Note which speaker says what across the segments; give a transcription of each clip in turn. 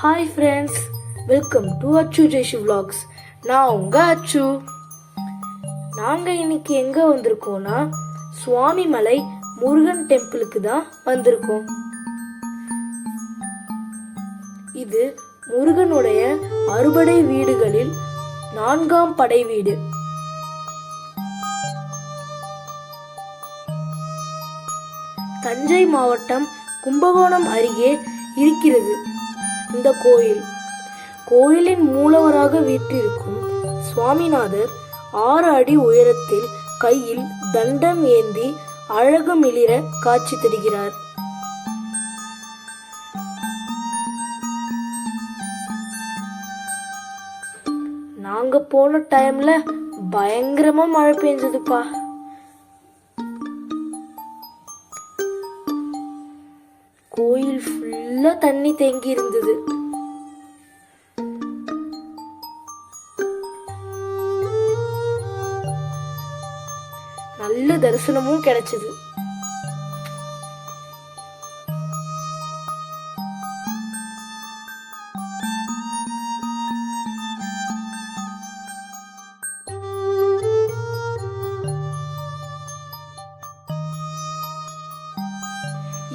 Speaker 1: Hi friends, welcome to அச்சு Jaish e vlogs. நான் உங்க அச்சு. நாங்கள் இன்னைக்கு எங்கே வந்திருக்கோம்னா சுவாமிமலை முருகன் டெம்பிளுக்கு தான் வந்திருக்கோம். இது முருகனுடைய அறுபடை வீடுகளில் 4ஆம் படை வீடு. தஞ்சை மாவட்டம் கும்பகோணம் அருகே இருக்கிறது இந்த கோயில். கோயிலின் மூலவராக வீற்றிருக்கும் சுவாமிநாதர் 6 அடி உயரத்தில் கையில் தண்டம் ஏந்தி அழகு மிளிர காட்சி தருகிறார். நாங்க போன டைம்ல பயங்கரமா மழை பெஞ்சதுப்பா. கோயில் ஃபுல்லா தண்ணி தேங்கி இருந்தது. நல்ல தரிசனமும் கிடைச்சது.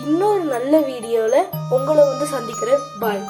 Speaker 1: இன்னொரு நல்ல வீடியோல உங்களை சந்திக்கிறேன். பாய்.